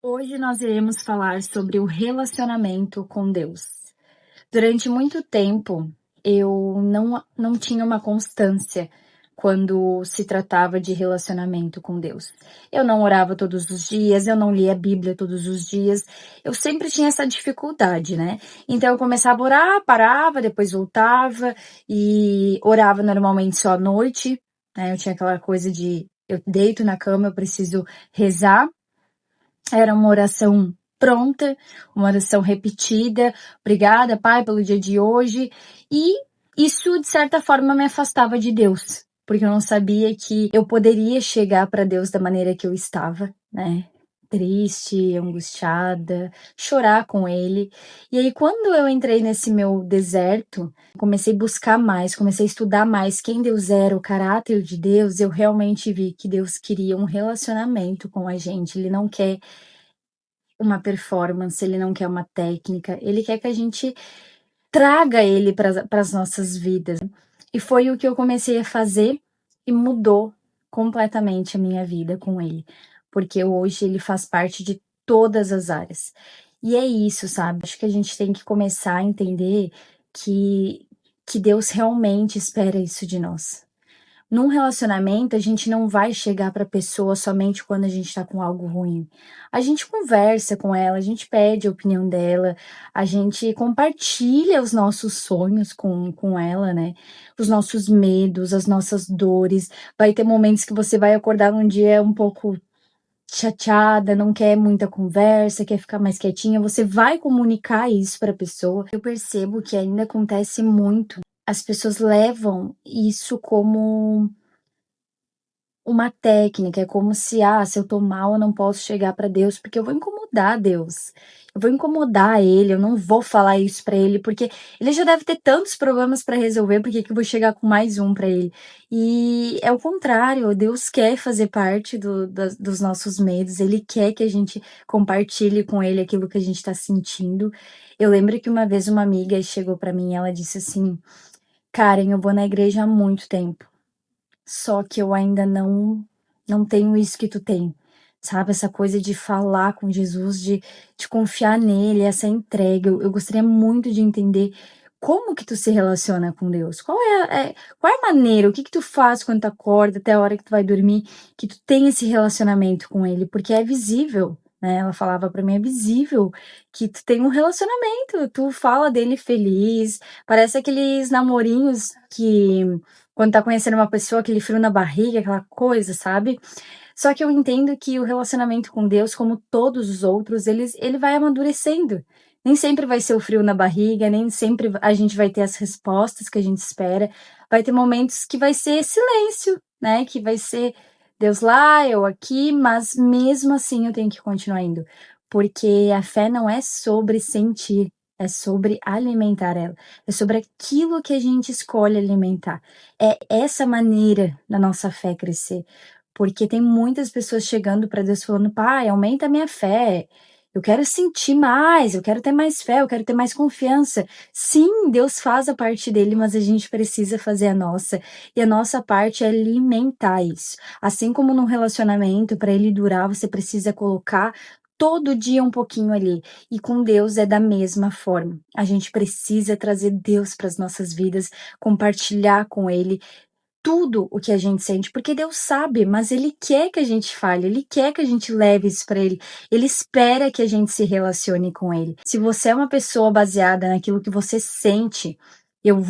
Hoje nós iremos falar sobre o relacionamento com Deus. Durante muito tempo, eu não tinha uma constância quando se tratava de relacionamento com Deus. Eu não orava todos os dias, eu não lia a Bíblia todos os dias, eu sempre tinha essa dificuldade, né? Então eu começava a orar, parava, depois voltava e orava normalmente só à noite, né? Eu tinha aquela coisa de eu deito na cama, eu preciso rezar. Era uma oração pronta, uma oração repetida. Obrigada, Pai, pelo dia de hoje. E isso, de certa forma, me afastava de Deus, porque eu não sabia que eu poderia chegar para Deus da maneira que eu estava, né? Triste, angustiada, chorar com Ele. E aí, quando eu entrei nesse meu deserto, comecei a buscar mais, comecei a estudar mais quem Deus era, o caráter de Deus, eu realmente vi que Deus queria um relacionamento com a gente. Ele não quer uma performance, ele não quer uma técnica, ele quer que a gente traga ele para as nossas vidas. E foi o que eu comecei a fazer e mudou completamente a minha vida com ele, porque hoje ele faz parte de todas as áreas. E é isso, sabe? Acho que a gente tem que começar a entender que, que Deus realmente espera isso de nós. Num relacionamento, a gente não vai chegar para a pessoa somente quando a gente está com algo ruim. A gente conversa com ela, a gente pede a opinião dela, a gente compartilha os nossos sonhos com ela, né? Os nossos medos, as nossas dores. Vai ter momentos que você vai acordar num dia um pouco chateada, não quer muita conversa, quer ficar mais quietinha. Você vai comunicar isso para a pessoa. Eu percebo que ainda acontece muito. As pessoas levam isso como uma técnica, é como se, se eu tô mal, eu não posso chegar para Deus, porque eu vou incomodar Deus. Eu vou incomodar ele, eu não vou falar isso para ele, porque ele já deve ter tantos problemas para resolver, por que que eu vou chegar com mais um para ele? E é o contrário, Deus quer fazer parte dos nossos medos, ele quer que a gente compartilhe com ele aquilo que a gente tá sentindo. Eu lembro que uma vez uma amiga chegou para mim e ela disse assim: Karen, eu vou na igreja há muito tempo. Só que eu ainda não tenho isso que tu tem, sabe, essa coisa de falar com Jesus, de confiar nele, essa entrega. Eu gostaria muito de entender como que tu se relaciona com Deus. Qual é a maneira, o que que tu faz quando tu acorda até a hora que tu vai dormir, que tu tem esse relacionamento com ele, porque é visível, né, ela falava pra mim: "É visível que tu tem um relacionamento, tu fala dele feliz, parece aqueles namorinhos que quando tá conhecendo uma pessoa, aquele frio na barriga, aquela coisa, sabe. Só que eu entendo que o relacionamento com Deus, como todos os outros, ele vai amadurecendo. Nem sempre vai ser o frio na barriga, nem sempre a gente vai ter as respostas que a gente espera. Vai ter momentos que vai ser silêncio, né, que vai ser Deus lá, eu aqui, mas mesmo assim eu tenho que continuar indo. Porque a fé não é sobre sentir, é sobre alimentar ela. É sobre aquilo que a gente escolhe alimentar. É essa maneira da nossa fé crescer, porque tem muitas pessoas chegando para Deus falando: "Pai, aumenta a minha fé, eu quero sentir mais, eu quero ter mais fé, eu quero ter mais confiança". Sim, Deus faz a parte dele, mas a gente precisa fazer a nossa, e a nossa parte é alimentar isso. Assim como num relacionamento, para ele durar, você precisa colocar todo dia um pouquinho ali, e com Deus é da mesma forma. A gente precisa trazer Deus para as nossas vidas, compartilhar com Ele tudo o que a gente sente, porque Deus sabe, mas Ele quer que a gente fale, Ele quer que a gente leve isso para Ele. Ele espera que a gente se relacione com Ele. Se você é uma pessoa baseada naquilo que você sente, eu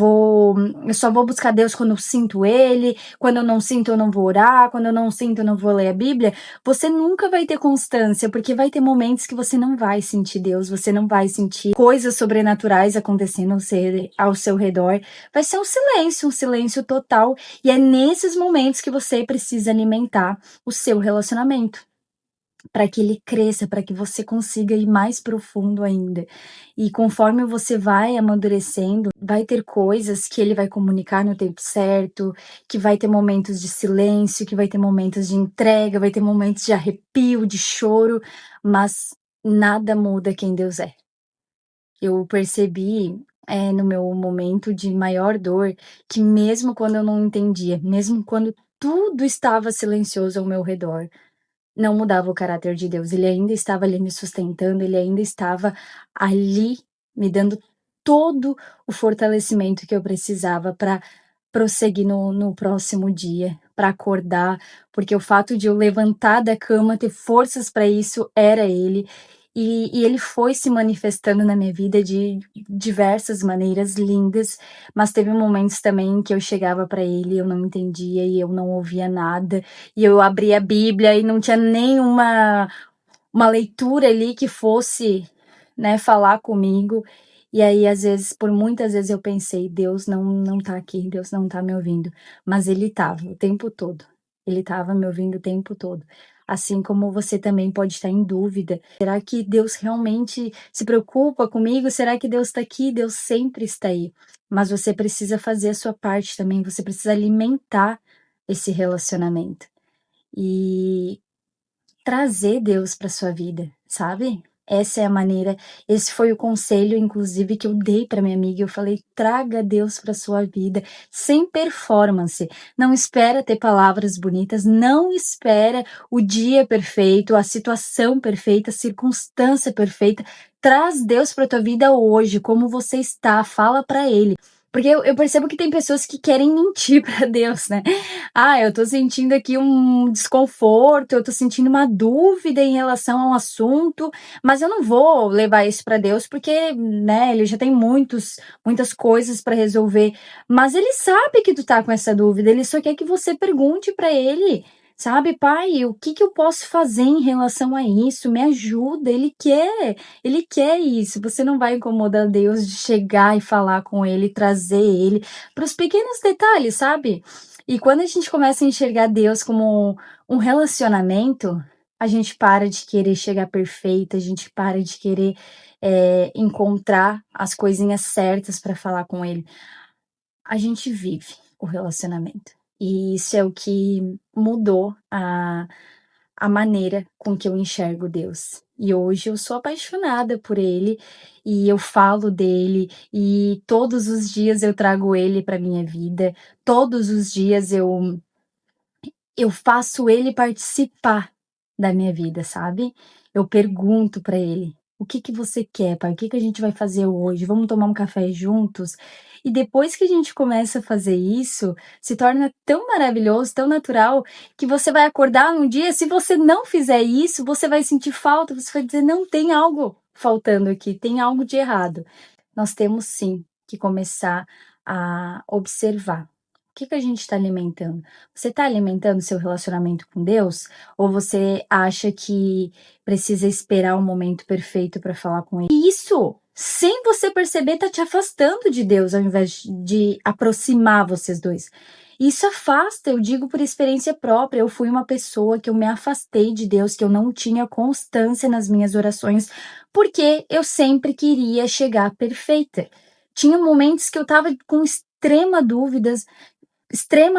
só vou buscar Deus quando eu sinto Ele, quando eu não sinto eu não vou orar, quando eu não sinto eu não vou ler a Bíblia, você nunca vai ter constância, porque vai ter momentos que você não vai sentir Deus, você não vai sentir coisas sobrenaturais acontecendo ao seu redor. Vai ser um silêncio total, e é nesses momentos que você precisa alimentar o seu relacionamento, para que ele cresça, para que você consiga ir mais profundo ainda. E conforme você vai amadurecendo, vai ter coisas que ele vai comunicar no tempo certo, que vai ter momentos de silêncio, que vai ter momentos de entrega, vai ter momentos de arrepio, de choro, mas nada muda quem Deus é. Eu percebi, no meu momento de maior dor, que mesmo quando eu não entendia, mesmo quando tudo estava silencioso ao meu redor, não mudava o caráter de Deus, ele ainda estava ali me sustentando, ele ainda estava ali me dando todo o fortalecimento que eu precisava para prosseguir no próximo dia, para acordar, porque o fato de eu levantar da cama, ter forças para isso, era ele. E ele foi se manifestando na minha vida de diversas maneiras lindas, mas teve momentos também que eu chegava para ele, eu não entendia e eu não ouvia nada, e eu abria a Bíblia e não tinha nenhuma uma leitura ali que fosse, né, falar comigo. E aí, às vezes, por muitas vezes eu pensei: "Deus não tá aqui, Deus não tá me ouvindo", mas ele estava o tempo todo. Ele estava me ouvindo o tempo todo. Assim como você também pode estar em dúvida: "Será que Deus realmente se preocupa comigo? Será que Deus está aqui?" Deus sempre está aí, mas você precisa fazer a sua parte também, você precisa alimentar esse relacionamento. E trazer Deus para sua vida, sabe? Essa é a maneira, esse foi o conselho inclusive que eu dei para minha amiga, eu falei: "Traga Deus para sua vida, sem performance, não espera ter palavras bonitas, não espera o dia perfeito, a situação perfeita, a circunstância perfeita, traz Deus para tua vida hoje, como você está, fala para Ele". Porque eu percebo que tem pessoas que querem mentir para Deus, né. "Ah, eu tô sentindo aqui um desconforto, eu tô sentindo uma dúvida em relação a um assunto, mas eu não vou levar isso para Deus porque, né, ele já tem muitas coisas para resolver". Mas ele sabe que tu tá com essa dúvida, ele só quer que você pergunte para ele, sabe: "Pai, o que que eu posso fazer em relação a isso? Me ajuda". Ele quer isso. Você não vai incomodar Deus de chegar e falar com ele, trazer ele para os pequenos detalhes, sabe? E quando a gente começa a enxergar Deus como um relacionamento, a gente para de querer chegar perfeita, a gente para de querer, encontrar as coisinhas certas para falar com Ele. A gente vive o relacionamento. E isso é o que mudou a maneira com que eu enxergo Deus. E hoje eu sou apaixonada por Ele, e eu falo dele, e todos os dias eu trago Ele para minha vida, todos os dias eu faço ele participar da minha vida, sabe. Eu pergunto pra ele: "O que que você quer, pai? O que que a gente vai fazer hoje? Vamos tomar um café juntos?". E depois que a gente começa a fazer isso, se torna tão maravilhoso, tão natural, que você vai acordar num dia, se você não fizer isso, você vai sentir falta, você vai dizer: "Não, tem algo faltando aqui, tem algo de errado". Nós temos sim que começar a observar. O que que a gente está alimentando? Você está alimentando seu relacionamento com Deus? Ou você acha que precisa esperar o momento perfeito para falar com Ele? E isso, sem você perceber, está te afastando de Deus ao invés de aproximar vocês dois. Isso afasta, eu digo por experiência própria. Eu fui uma pessoa que eu me afastei de Deus, que eu não tinha constância nas minhas orações, porque eu sempre queria chegar perfeita. Tinha momentos que eu estava com extrema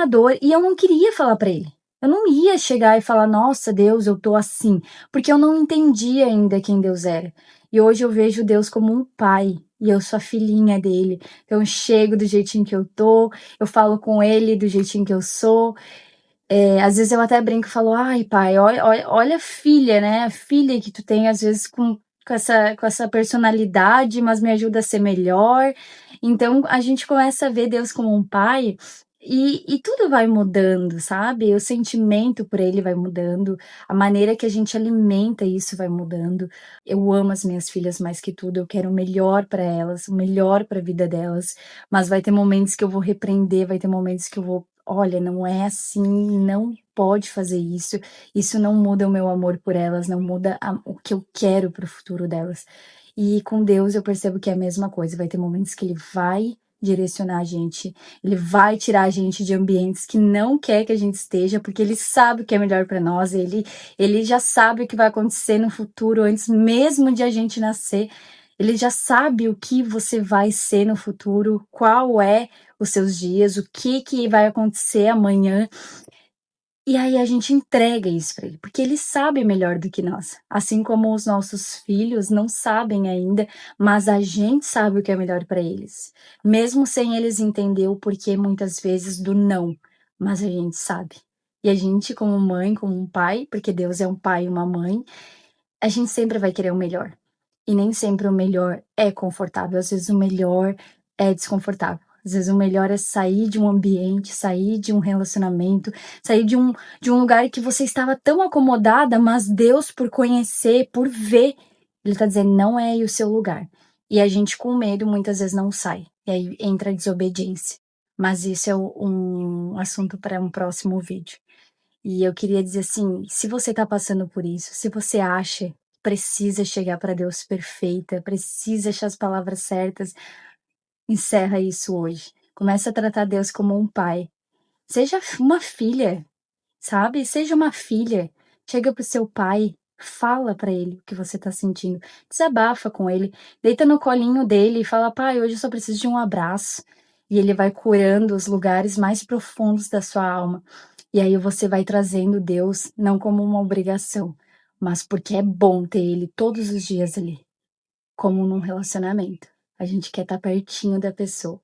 dor e eu não queria falar para ele. Eu não ia chegar e falar: "Nossa, Deus, eu tô assim", porque eu não entendia ainda quem Deus era. E hoje eu vejo Deus como um pai, e eu sou a filhinha dele. Então eu chego do jeitinho que eu tô, eu falo com ele do jeitinho que eu sou, às vezes eu até brinco e falo: "Ai pai, olha a filha, né, a filha que tu tem às vezes com essa personalidade, mas me ajuda a ser melhor". Então a gente começa a ver Deus como um pai, e tudo vai mudando, sabe. O sentimento por ele vai mudando, a maneira que a gente alimenta isso vai mudando. Eu amo as minhas filhas mais que tudo, eu quero o melhor para elas, o melhor para a vida delas, mas vai ter momentos que eu vou repreender, vai ter momentos que eu vou: "Olha, não é assim, não pode fazer isso, isso não muda o meu amor por elas, não muda o que eu quero para o futuro delas". E com Deus eu percebo que é a mesma coisa, vai ter momentos que Ele vai direcionar a gente, Ele vai tirar a gente de ambientes que não quer que a gente esteja, porque Ele sabe o que é melhor para nós, Ele já sabe o que vai acontecer no futuro antes mesmo de a gente nascer. Ele já sabe o que você vai ser no futuro, qual é os seus dias, o que que vai acontecer amanhã, e aí a gente entrega isso para ele, porque ele sabe melhor do que nós, assim como os nossos filhos não sabem ainda, mas a gente sabe o que é melhor para eles, mesmo sem eles entender o porquê muitas vezes do não, mas a gente sabe. E a gente como mãe, como um pai, porque Deus é um pai e uma mãe, a gente sempre vai querer o melhor. E nem sempre o melhor é confortável, às vezes o melhor é desconfortável. Às vezes o melhor é sair de um ambiente, sair de um relacionamento, sair de um lugar que você estava tão acomodada, mas Deus, por conhecer, por ver, Ele tá dizendo: "Não é aí o seu lugar". E a gente com medo muitas vezes não sai, e aí entra a desobediência. Mas isso é um assunto para um próximo vídeo. E eu queria dizer assim, se você está passando por isso, se você acha que precisa chegar para Deus perfeita, precisa achar as palavras certas, encerra isso hoje. Começa a tratar Deus como um pai. Seja uma filha, sabe? Seja uma filha. Chega pro seu pai, fala para ele o que você tá sentindo, desabafa com ele, deita no colinho dele e fala: "Pai, hoje eu só preciso de um abraço". E ele vai curando os lugares mais profundos da sua alma. E aí você vai trazendo Deus não como uma obrigação, mas porque é bom ter ele todos os dias ali, como num relacionamento. A gente quer estar pertinho da pessoa.